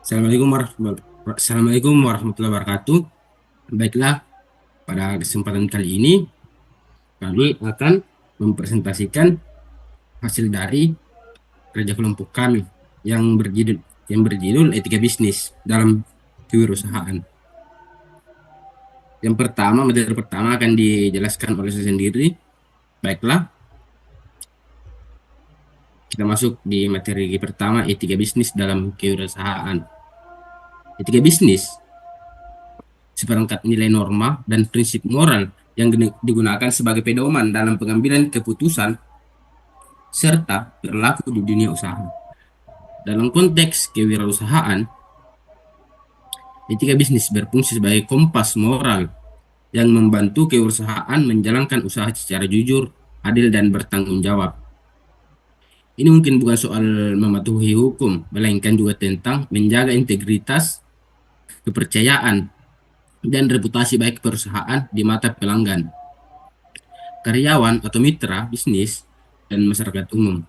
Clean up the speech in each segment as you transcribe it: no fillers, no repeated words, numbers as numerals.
Assalamualaikum warahmatullahi wabarakatuh. Baiklah, pada kesempatan kali ini kami akan mempresentasikan hasil dari kerja kelompok kami yang berjudul etika bisnis dalam kewirausahaan. Yang pertama, materi pertama akan dijelaskan oleh saya sendiri. Baiklah, kita masuk di materi pertama, etika bisnis dalam kewirausahaan. Etika bisnis seperangkat nilai norma dan prinsip moral yang digunakan sebagai pedoman dalam pengambilan keputusan serta berlaku di dunia usaha. Dalam konteks kewirausahaan, etika bisnis berfungsi sebagai kompas moral yang membantu kewirausahaan menjalankan usaha secara jujur, adil, dan bertanggung jawab. Ini mungkin bukan soal mematuhi hukum, melainkan juga tentang menjaga integritas, kepercayaan, dan reputasi baik perusahaan di mata pelanggan, karyawan atau mitra bisnis, dan masyarakat umum.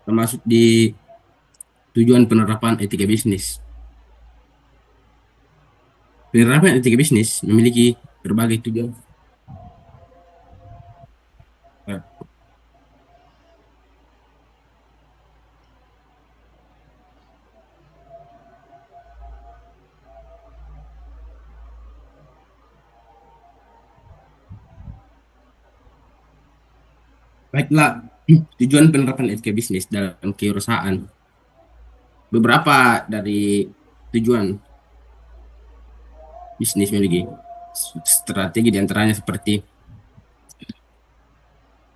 Termasuk di tujuan penerapan etika bisnis. Penerapan etika bisnis memiliki berbagai tujuan. Baiklah, tujuan penerapan etika bisnis dalam kewirausahaan. Beberapa dari tujuan bisnis memiliki strategi diantaranya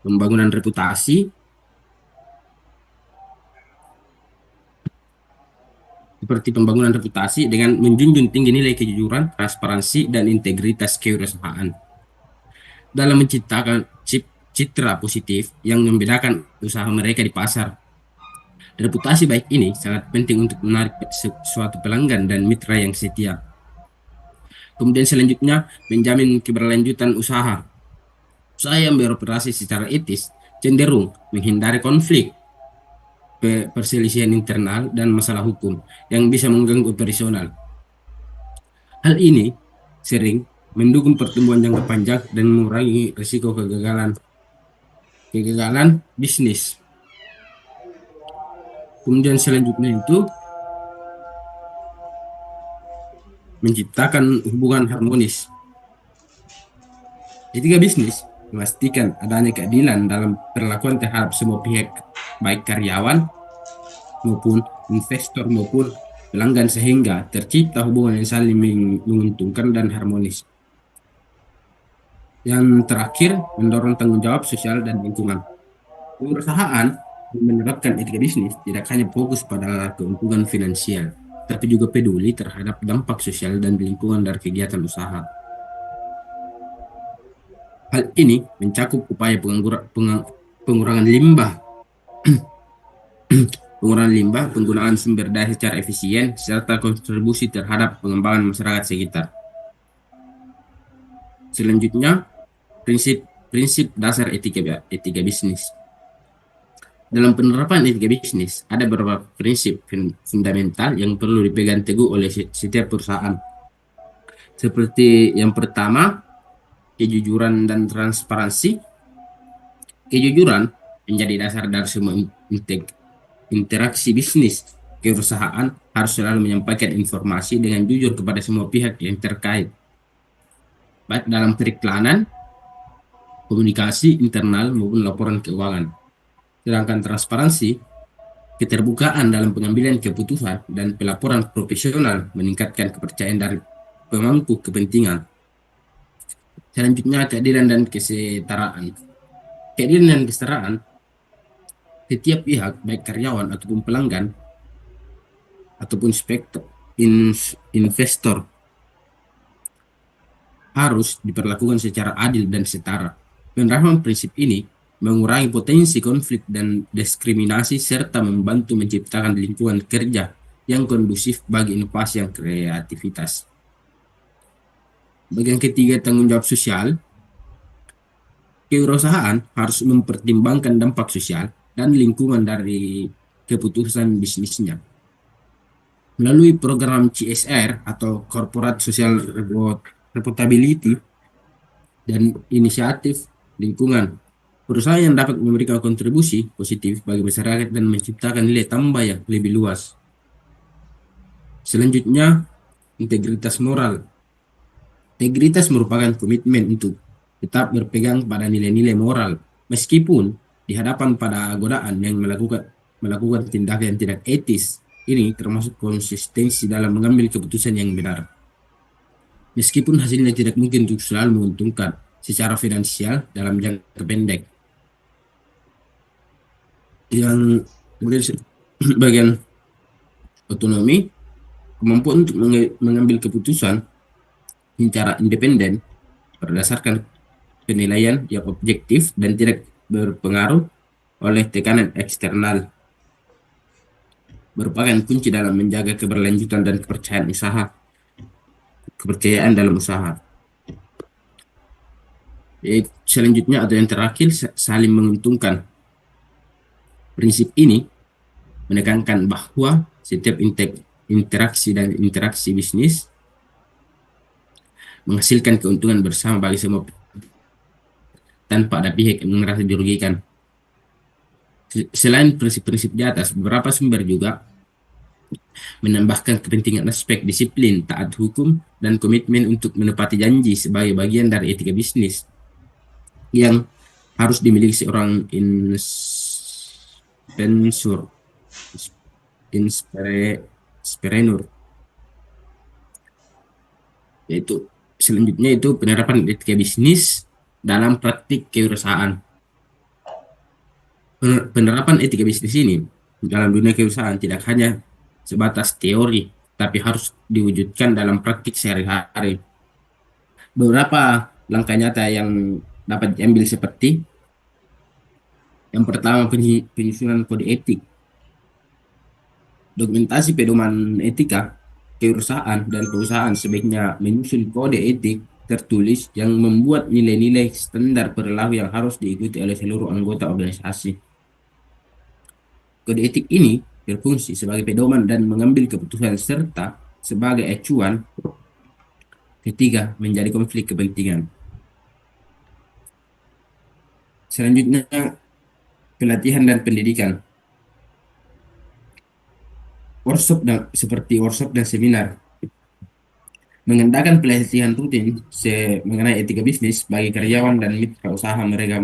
pembangunan reputasi, seperti pembangunan reputasi dengan menjunjung tinggi nilai kejujuran, transparansi, dan integritas kewirausahaan dalam menciptakan citra positif yang membedakan usaha mereka di pasar. Reputasi baik ini sangat penting untuk menarik suatu pelanggan dan mitra yang setia. Kemudian selanjutnya, menjamin keberlanjutan usaha. Usaha yang beroperasi secara etis cenderung menghindari konflik, perselisihan internal, dan masalah hukum yang bisa mengganggu operasional. Hal ini sering mendukung pertumbuhan jangka panjang dan mengurangi risiko kegagalan bisnis. Kemudian selanjutnya itu menciptakan hubungan harmonis. Etika bisnis memastikan adanya keadilan dalam perlakuan terhadap semua pihak, baik karyawan maupun investor maupun pelanggan, sehingga tercipta hubungan yang saling menguntungkan dan harmonis. Yang terakhir, mendorong tanggung jawab sosial dan lingkungan. Perusahaan menerapkan etika bisnis tidak hanya fokus pada keuntungan finansial, tapi juga peduli terhadap dampak sosial dan lingkungan dari kegiatan usaha. Hal ini mencakup upaya pengurangan limbah, penggunaan sumber daya secara efisien, serta kontribusi terhadap pengembangan masyarakat sekitar. Selanjutnya, prinsip dasar etika bisnis. Dalam penerapan etika bisnis, ada beberapa prinsip fundamental yang perlu dipegang teguh oleh setiap perusahaan. Seperti yang pertama, kejujuran dan transparansi. Kejujuran menjadi dasar dari semua interaksi bisnis. Perusahaan harus selalu menyampaikan informasi dengan jujur kepada semua pihak yang terkait, baik dalam periklanan, komunikasi internal maupun laporan keuangan. Sedangkan transparansi, keterbukaan dalam pengambilan keputusan dan pelaporan profesional meningkatkan kepercayaan dari pemangku kepentingan. Selanjutnya, keadilan dan kesetaraan. Keadilan dan kesetaraan, setiap pihak, baik karyawan ataupun pelanggan, ataupun investor, harus diperlakukan secara adil dan setara. Penerapan prinsip ini mengurangi potensi konflik dan diskriminasi serta membantu menciptakan lingkungan kerja yang kondusif bagi inovasi dan kreativitas. Bagian ketiga, tanggung jawab sosial. kewirausahaan harus mempertimbangkan dampak sosial dan lingkungan dari keputusan bisnisnya. Melalui program CSR atau Corporate Social Reputability dan inisiatif lingkungan, perusahaan yang dapat memberikan kontribusi positif bagi masyarakat dan menciptakan nilai tambah yang lebih luas. Selanjutnya, integritas moral. Integritas merupakan komitmen untuk tetap berpegang pada nilai-nilai moral, meskipun di hadapan pada godaan yang melakukan tindakan yang tidak etis. Ini termasuk konsistensi dalam mengambil keputusan yang benar. Meskipun hasilnya tidak mungkin untuk selalu menguntungkan secara finansial dalam jangka pendek. Yang kemudian bagian otonomi, kemampuan untuk mengambil keputusan secara independen berdasarkan penilaian yang objektif dan tidak berpengaruh oleh tekanan eksternal merupakan kunci dalam menjaga keberlanjutan dan kepercayaan dalam usaha. Selanjutnya atau yang terakhir, saling menguntungkan. Prinsip ini menekankan bahwa setiap interaksi bisnis menghasilkan keuntungan bersama bagi semua tanpa ada pihak yang merasa dirugikan. Selain prinsip-prinsip di atas, beberapa sumber juga menambahkan kepentingan aspek disiplin, taat hukum, dan komitmen untuk menepati janji sebagai bagian dari etika bisnis yang harus dimiliki seorang inspirator, yaitu selanjutnya itu penerapan etika bisnis dalam praktik kewirausahaan. Penerapan etika bisnis ini dalam dunia kewirausahaan tidak hanya sebatas teori, tapi harus diwujudkan dalam praktik sehari-hari. Beberapa langkah nyata yang dapat diambil seperti yang pertama, penyusunan kode etik. Dokumentasi pedoman etika kewirausahaan dan perusahaan sebaiknya menyusun kode etik tertulis yang membuat nilai-nilai standar perilaku yang harus diikuti oleh seluruh anggota organisasi. Kode etik ini berfungsi sebagai pedoman dan mengambil keputusan serta sebagai acuan ketika menjadi konflik kepentingan. Selanjutnya, pelatihan dan pendidikan. Seperti workshop dan seminar mengadakan pelatihan rutin mengenai etika bisnis bagi karyawan dan mitra usaha mereka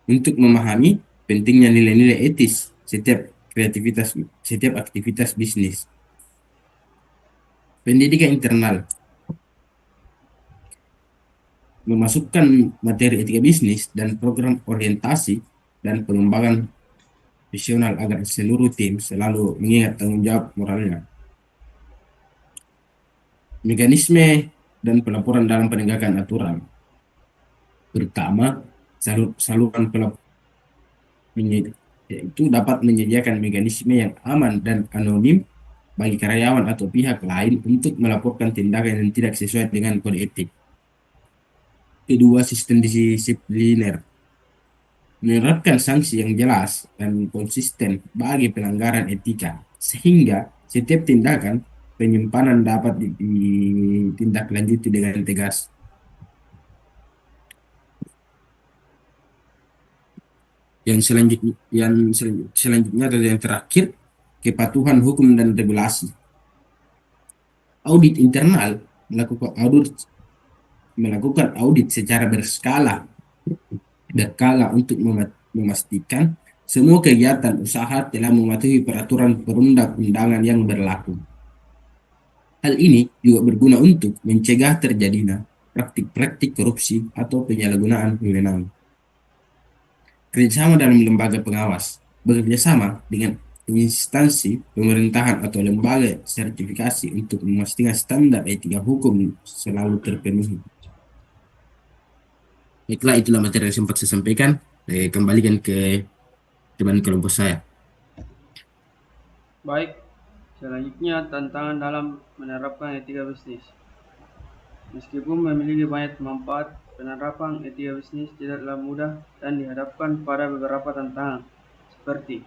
untuk memahami pentingnya nilai-nilai etis setiap aktivitas bisnis. Pendidikan internal memasukkan materi etika bisnis dan program orientasi dan pengembangan visional agar seluruh tim selalu mengingat tanggung jawab moralnya. Mekanisme dan pelaporan dalam penegakan aturan. Pertama, saluran pelaporan itu dapat menyediakan mekanisme yang aman dan anonim bagi karyawan atau pihak lain untuk melaporkan tindakan yang tidak sesuai dengan kode etik. Kedua, sistem disipliner menerapkan sanksi yang jelas dan konsisten bagi pelanggaran etika, sehingga setiap tindakan penyimpanan dapat ditindaklanjuti dengan tegas. Selanjutnya adalah yang terakhir, kepatuhan hukum dan regulasi. Audit internal melakukan audit secara berkala untuk memastikan semua kegiatan usaha telah mematuhi peraturan perundang-undangan yang berlaku. Hal ini juga berguna untuk mencegah terjadinya praktik-praktik korupsi atau penyalahgunaan wewenang. Kerjasama dalam lembaga pengawas, bekerjasama dengan instansi pemerintahan atau lembaga sertifikasi untuk memastikan standar etika hukum selalu terpenuhi. Baiklah, itulah materi yang sempat saya sampaikan. Kembalikan ke teman kelompok saya. Baik, selanjutnya tantangan dalam menerapkan etika bisnis. Meskipun memiliki banyak manfaat, penerapan etika bisnis tidaklah mudah dan dihadapkan pada beberapa tantangan, seperti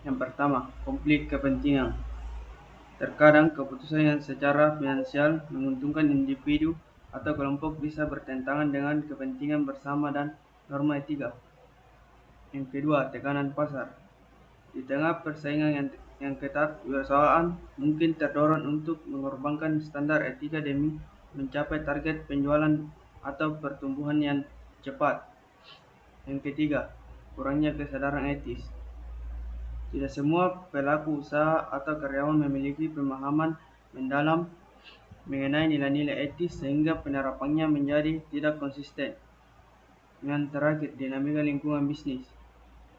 yang pertama, konflik kepentingan. Terkadang keputusan yang secara finansial menguntungkan individu atau kelompok bisa bertentangan dengan kepentingan bersama dan norma etika. Yang kedua, tekanan pasar. Di tengah persaingan yang ketat, perusahaan mungkin terdorong untuk mengorbankan standar etika demi mencapai target penjualan atau pertumbuhan yang cepat. Yang ketiga, kurangnya kesadaran etis. Tidak semua pelaku usaha atau karyawan memiliki pemahaman mendalam mengenai nilai-nilai etis sehingga penerapannya menjadi tidak konsisten. Yang terakhir, dinamika lingkungan bisnis.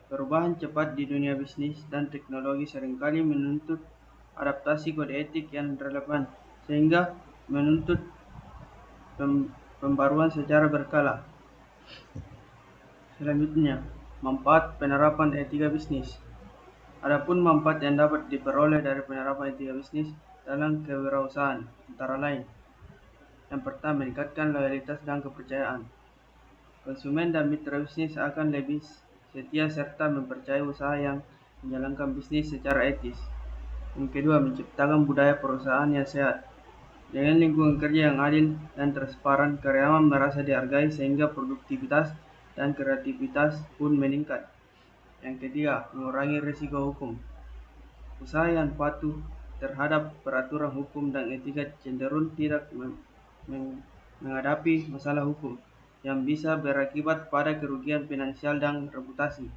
Perubahan cepat di dunia bisnis dan teknologi seringkali menuntut adaptasi kode etik yang relevan, sehingga menuntut pembaruan secara berkala. Selanjutnya, manfaat penerapan etika bisnis. Adapun manfaat yang dapat diperoleh dari penerapan etika bisnis dalam kewirausahaan antara lain. Yang pertama, meningkatkan loyalitas dan kepercayaan. Konsumen dan mitra bisnis akan lebih setia serta mempercayai usaha yang menjalankan bisnis secara etis. Yang kedua, menciptakan budaya perusahaan yang sehat. Dengan lingkungan kerja yang adil dan transparan, karyawan merasa dihargai sehingga produktivitas dan kreativitas pun meningkat. Yang ketiga, mengurangi risiko hukum. Usaha yang patuh terhadap peraturan hukum dan etika cenderung tidak menghadapi masalah hukum yang bisa berakibat pada kerugian finansial dan reputasi.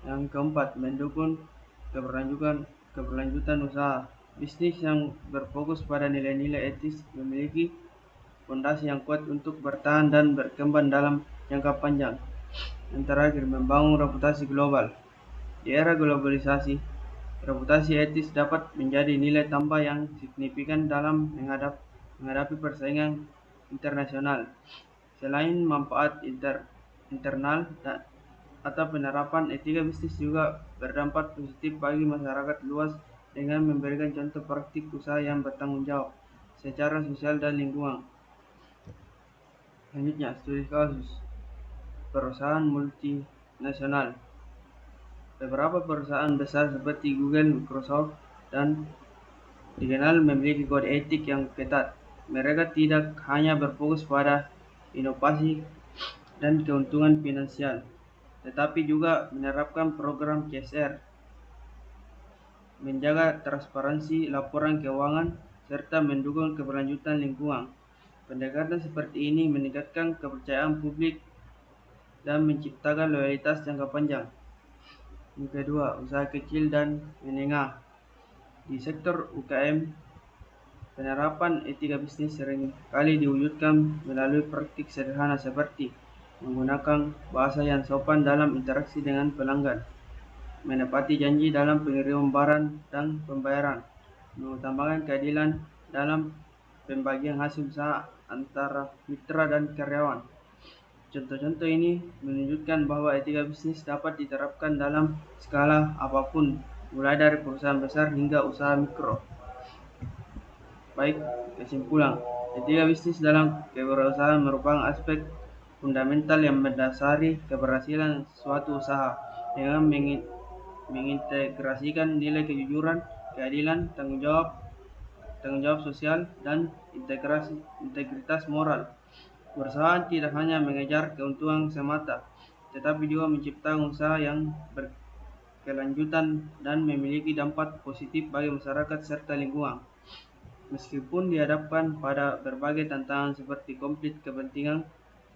Yang keempat, mendukung keberlanjutan usaha. Bisnis yang berfokus pada nilai-nilai etis memiliki fondasi yang kuat untuk bertahan dan berkembang dalam jangka panjang. Yang terakhir, membangun reputasi global. Di era globalisasi, reputasi etis dapat menjadi nilai tambah yang signifikan dalam menghadapi persaingan internasional. Selain manfaat internal atau penerapan etika bisnis juga berdampak positif bagi masyarakat luas dengan memberikan contoh praktik usaha yang bertanggung jawab secara sosial dan lingkungan. Selanjutnya, studi kasus perusahaan multinasional. Beberapa perusahaan besar seperti Google, Microsoft, dan dikenal memiliki kode etik yang ketat. Mereka tidak hanya berfokus pada inovasi dan keuntungan finansial, tetapi juga menerapkan program CSR, menjaga transparansi laporan keuangan, serta mendukung keberlanjutan lingkungan. Pendekatan seperti ini meningkatkan kepercayaan publik dan menciptakan loyalitas jangka panjang. Yang kedua, usaha kecil dan menengah. Di sektor UKM, penerapan etika bisnis sering kali diwujudkan melalui praktik sederhana seperti menggunakan bahasa yang sopan dalam interaksi dengan pelanggan, menepati janji dalam pengiriman barang dan pembayaran, mengutamakan keadilan dalam pembagian hasil usaha antara mitra dan karyawan. Contoh-contoh ini menunjukkan bahwa etika bisnis dapat diterapkan dalam skala apapun, mulai dari perusahaan besar hingga usaha mikro. Baik, kesimpulan. Etika bisnis dalam kewirausahaan merupakan aspek fundamental yang mendasari keberhasilan suatu usaha dengan mengintegrasikan nilai kejujuran, keadilan, tanggung jawab sosial, dan integritas moral. Perusahaan tidak hanya mengejar keuntungan semata, tetapi juga menciptakan usaha yang berkelanjutan dan memiliki dampak positif bagi masyarakat serta lingkungan. Meskipun dihadapkan pada berbagai tantangan seperti konflik kepentingan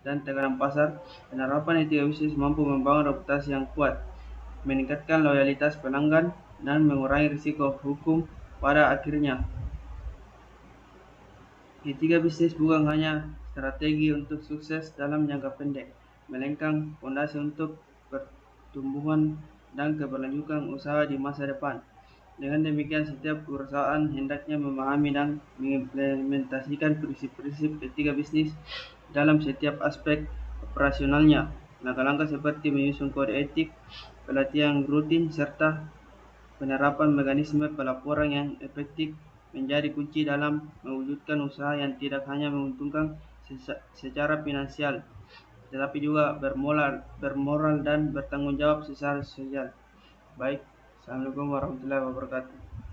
dan tekanan pasar, penerapan etika bisnis mampu membangun reputasi yang kuat, meningkatkan loyalitas pelanggan, dan mengurangi risiko hukum pada akhirnya. Etika bisnis bukan hanya strategi untuk sukses dalam jangka pendek, melainkan fondasi untuk pertumbuhan dan keberlanjutan usaha di masa depan. Dengan demikian, setiap perusahaan hendaknya memahami dan mengimplementasikan prinsip-prinsip etika bisnis dalam setiap aspek operasionalnya. Langkah-langkah seperti menyusun kode etik, pelatihan rutin, serta penerapan mekanisme pelaporan yang efektif menjadi kunci dalam mewujudkan usaha yang tidak hanya menguntungkan secara finansial, tetapi juga bermoral dan bertanggung jawab secara sosial. Baik, Assalamualaikum warahmatullahi wabarakatuh.